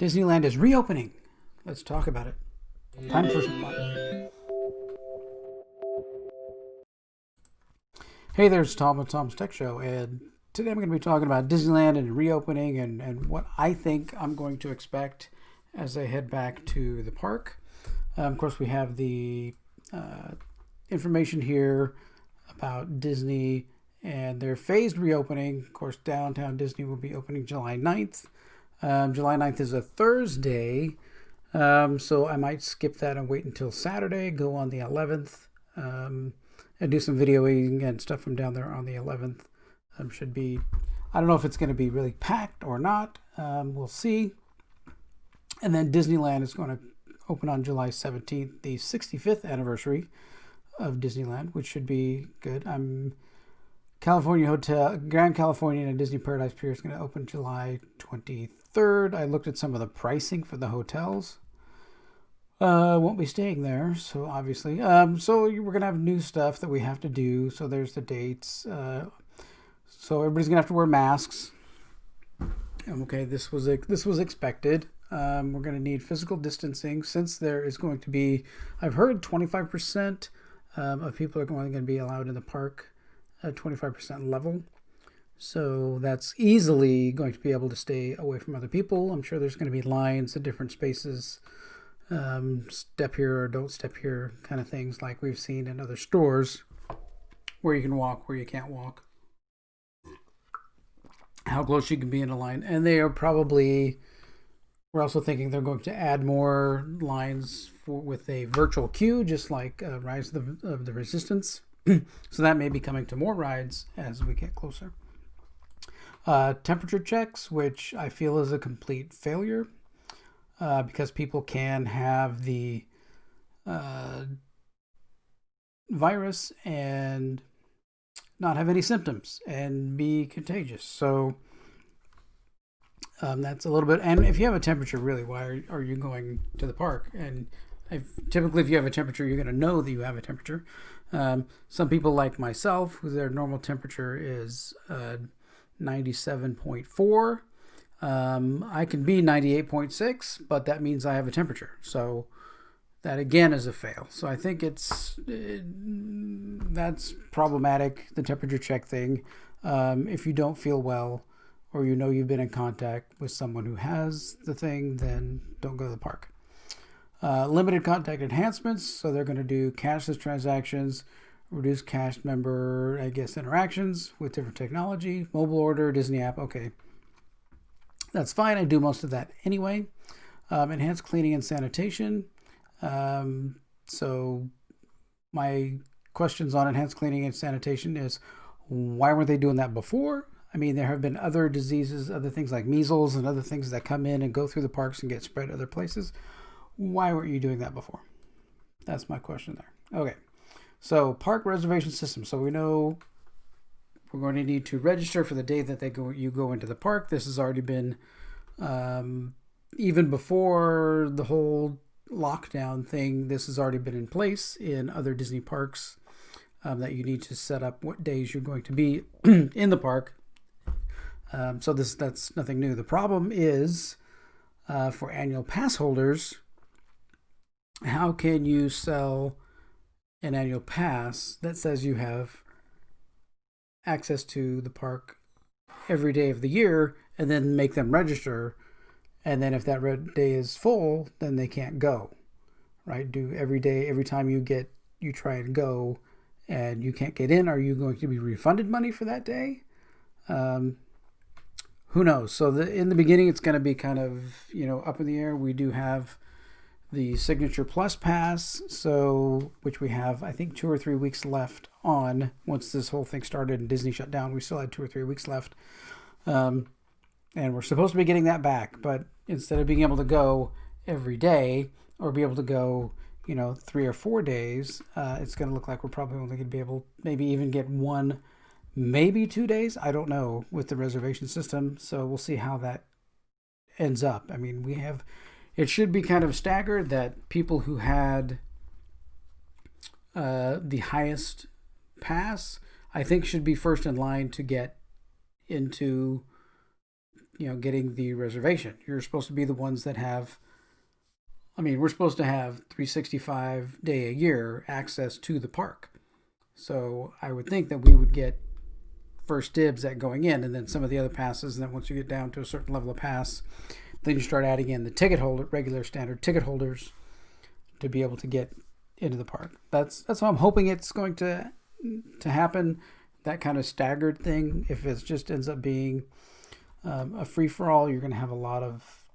Disneyland is reopening. Let's talk about it. Time for some fun. Hey there, it's Tom with Tom's Tech Show, and today I'm going to be talking about Disneyland and reopening and what I think I'm going to expect as I head back to the park. Of course, we have the information here about Disney and their phased reopening. Of course, downtown Disney will be opening July 9th. July 9th is a Thursday, so I might skip that and wait until Saturday, go on the 11th, and do some videoing and stuff from down there on the 11th. Should be, I don't know if it's going to be really packed or not. We'll see. And then Disneyland is going to open on July 17th, the 65th anniversary of Disneyland, which should be good. California Hotel, Grand California and Disney Paradise Pier is going to open July 23rd. I looked at some of the pricing for the hotels. Won't be staying there, so obviously. So we're going to have new stuff that we have to do. So there's the dates. So everybody's going to have to wear masks. Okay, this was expected. We're going to need physical distancing since there is going to be, I've heard 25% of people are going to be allowed in the park at 25% level. So that's easily going to be able to stay away from other people. I'm sure there's going to be lines at different spaces. Step here or don't step here kind of things like we've seen in other stores where you can walk, where you can't walk. How close you can be in a line. And they are probably, we're also thinking they're going to add more lines with a virtual queue, just like Rise of the Resistance. So that may be coming to more rides as we get closer. Temperature checks, which I feel is a complete failure because people can have the virus and not have any symptoms and be contagious. So that's a little bit. And if you have a temperature, really, why are you going to the park? And typically, if you have a temperature, you're going to know that you have a temperature. Some people like myself, who their normal temperature is 97.4. I can be 98.6, but that means I have a temperature. So that again is a fail. So I think that's problematic, the temperature check thing. If you don't feel well or you know you've been in contact with someone who has the thing, then don't go to the park. Limited contact enhancements. So they're going to do cashless transactions, reduce cast member, interactions with different technology, mobile order, Disney app. Okay. That's fine. I do most of that anyway. Enhanced cleaning and sanitation. So my questions on enhanced cleaning and sanitation is, why weren't they doing that before? I mean, there have been other diseases, other things like measles and other things that come in and go through the parks and get spread other places. Why weren't you doing that before? That's my question there. Okay. So park reservation system. So we know we're going to need to register for the day that you go into the park. This has already been, even before the whole lockdown thing, this has already been in place in other Disney parks, that you need to set up what days you're going to be in the park. So that's nothing new. The problem is for annual pass holders, how can you sell an annual pass that says you have access to the park every day of the year and then make them register, and then if that red day is full, then they can't go, right? Do every day, every time you try and go and you can't get in, are you going to be refunded money for that day? Who knows? So in the beginning, it's going to be kind of, up in the air. We do have the Signature Plus Pass, which we have, I think, 2 or 3 weeks left on. Once this whole thing started and Disney shut down, we still had 2 or 3 weeks left. And we're supposed to be getting that back, but instead of being able to go every day or be able to go, 3 or 4 days, it's going to look like we're probably only going to be able maybe even get 1, maybe 2 days. I don't know with the reservation system. So we'll see how that ends up. I mean, it should be kind of staggered that people who had the highest pass, I think, should be first in line to get into getting the reservation. You're supposed to be the ones that have. I mean, we're supposed to have 365 day a year access to the park. So I would think that we would get first dibs at going in, and then some of the other passes. And then once you get down to a certain level of pass, then you start adding in the ticket holder, regular standard ticket holders, to be able to get into the park. That's how I'm hoping it's going to happen. That kind of staggered thing. If it just ends up being a free for all, you're going to have a lot of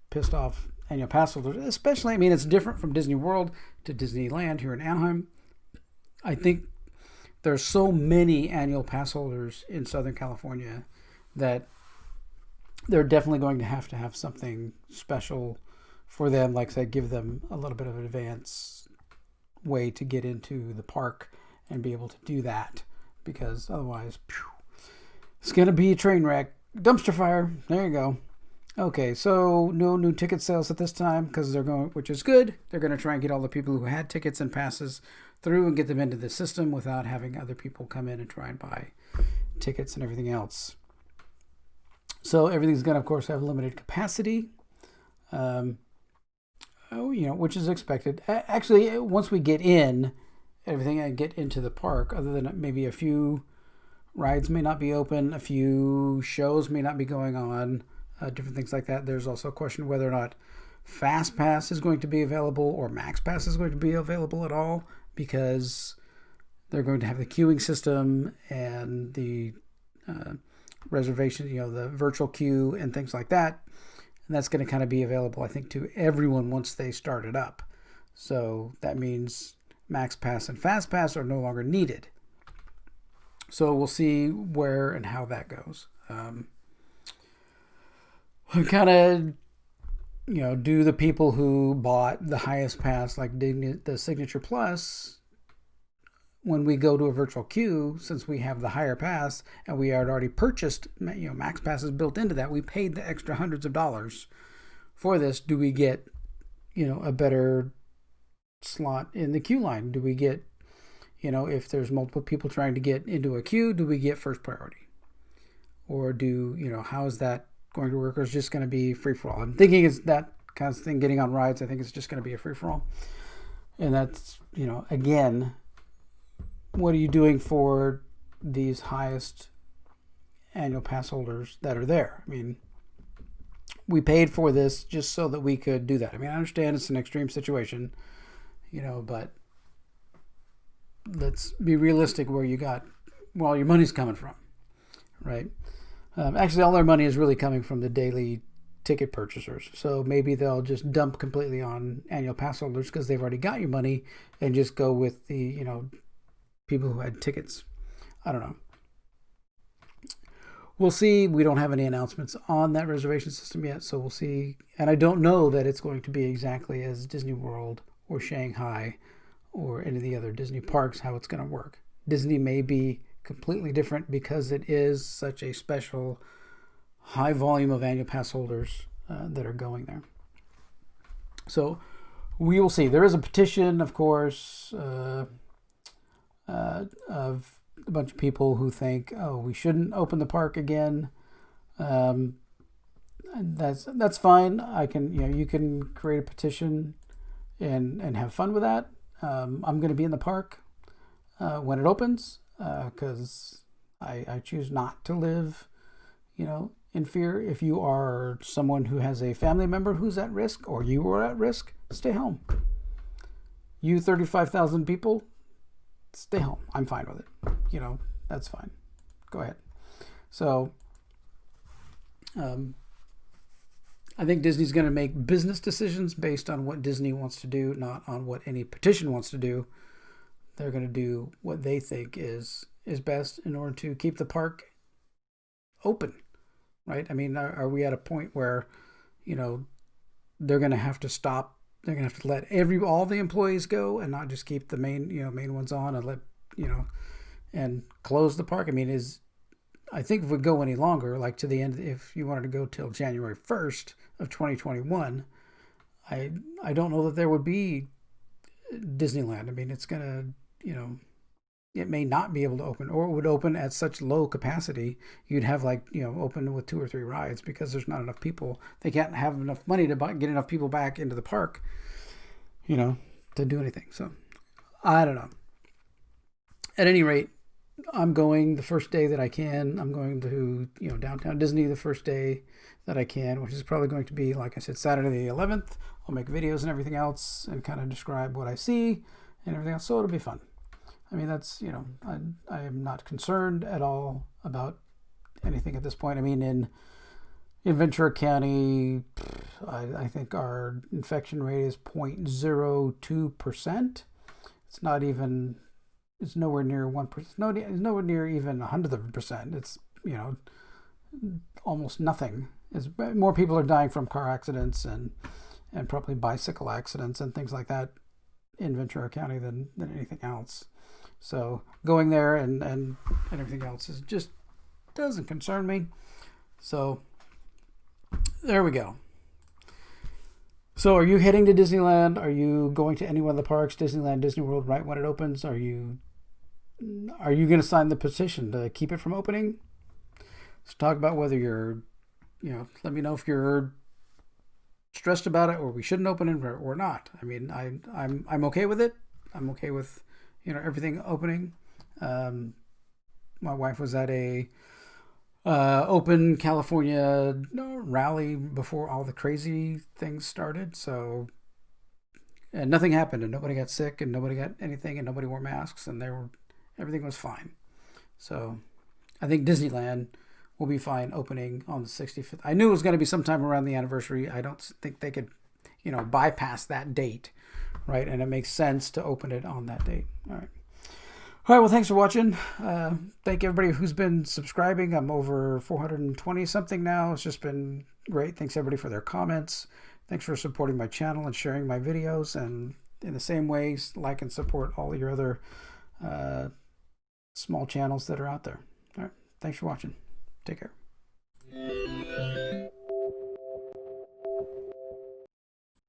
pissed off annual pass holders. Especially, I mean, it's different from Disney World to Disneyland here in Anaheim. I think there's so many annual pass holders in Southern California that they're definitely going to have something special for them. Like I said, give them a little bit of an advance way to get into the park and be able to do that, because otherwise, it's going to be a train wreck. Dumpster fire. There you go. Okay, so no new ticket sales at this time because they're going, which is good. They're going to try and get all the people who had tickets and passes through and get them into the system without having other people come in and try and buy tickets and everything else. So everything's going to, of course, have limited capacity, which is expected. Actually, once we get in, everything and get into the park, other than maybe a few rides may not be open, a few shows may not be going on, different things like that. There's also a question whether or not Fast Pass is going to be available or Max Pass is going to be available at all, because they're going to have the queuing system and the reservation, the virtual queue and things like that. And that's going to kind of be available, I think, to everyone once they start it up. So that means Max Pass and Fast Pass are no longer needed. So we'll see where and how that goes. Kind of, do the people who bought the highest pass, like the Signature Plus, when we go to a virtual queue, since we have the higher pass and we had already purchased, Max Pass is built into that. We paid the extra hundreds of dollars for this. Do we get, a better slot in the queue line? Do we get, if there's multiple people trying to get into a queue, do we get first priority? Or how is that going to work? Or is it just going to be free for all? I'm thinking it's that kind of thing getting on rides. I think it's just going to be a free for all. And that's, again, what are you doing for these highest annual pass holders that are there? I mean, we paid for this just so that we could do that. I mean, I understand it's an extreme situation, but let's be realistic where all your money's coming from, right? Actually, all their money is really coming from the daily ticket purchasers. So maybe they'll just dump completely on annual pass holders because they've already got your money and just go with the, people who had tickets. I don't know. We'll see. We don't have any announcements on that reservation system yet, so we'll see. And I don't know that it's going to be exactly as Disney World or Shanghai or any of the other Disney parks, how it's going to work. Disney may be completely different because it is such a special high volume of annual pass holders that are going there. So we will see. There is a petition, of course, of a bunch of people who think, we shouldn't open the park again. That's fine. I can, you can create a petition and have fun with that. I'm going to be in the park when it opens because I choose not to live, in fear. If you are someone who has a family member who's at risk or you are at risk, stay home. You 35,000 people, stay home. I'm fine with it. That's fine. Go ahead. So, I think Disney's going to make business decisions based on what Disney wants to do, not on what any petition wants to do. They're going to do what they think is best in order to keep the park open, right? I mean, are we at a point where, they're going to have to stop? They're going to have to let all the employees go and not just keep the main ones on and let, and close the park. I mean, I think if we go any longer, like to the end, if you wanted to go till January 1st of 2021, I don't know that there would be Disneyland. I mean, it's going to, it may not be able to open, or it would open at such low capacity. You'd have like, open with 2 or 3 rides because there's not enough people. They can't have enough money to get enough people back into the park, to do anything. So I don't know. At any rate, I'm going the first day that I can. I'm going to, downtown Disney the first day that I can, which is probably going to be, like I said, Saturday the 11th. I'll make videos and everything else and kind of describe what I see and everything else. So it'll be fun. I mean, that's, I am not concerned at all about anything at this point. I mean, in Ventura County, I think our infection rate is 0.02%. It's not even, it's nowhere near 1%. It's nowhere near even 100%. It's, almost nothing. It's, more people are dying from car accidents and probably bicycle accidents and things like that in Ventura County than anything else. So going there and everything else is just doesn't concern me. So there we go. So are you heading to Disneyland? Are you going to any one of the parks, Disneyland, Disney World, right when it opens? Are you going to sign the petition to keep it from opening? Let's talk about whether you're, let me know if you're stressed about it or we shouldn't open it or not. I mean, I'm okay with it. I'm okay with, everything opening. My wife was at a open California rally before all the crazy things started. So, and nothing happened, and nobody got sick, and nobody got anything, and nobody wore masks, and everything was fine. So, I think Disneyland will be fine opening on the 65th. I knew it was going to be sometime around the anniversary. I don't think they could, bypass that date, right? And it makes sense to open it on that date. All right. All right, well, thanks for watching. Thank everybody who's been subscribing. I'm over 420 something now. It's just been great. Thanks everybody for their comments. Thanks for supporting my channel and sharing my videos. And in the same ways, like and support all your other small channels that are out there. All right, thanks for watching. Take care.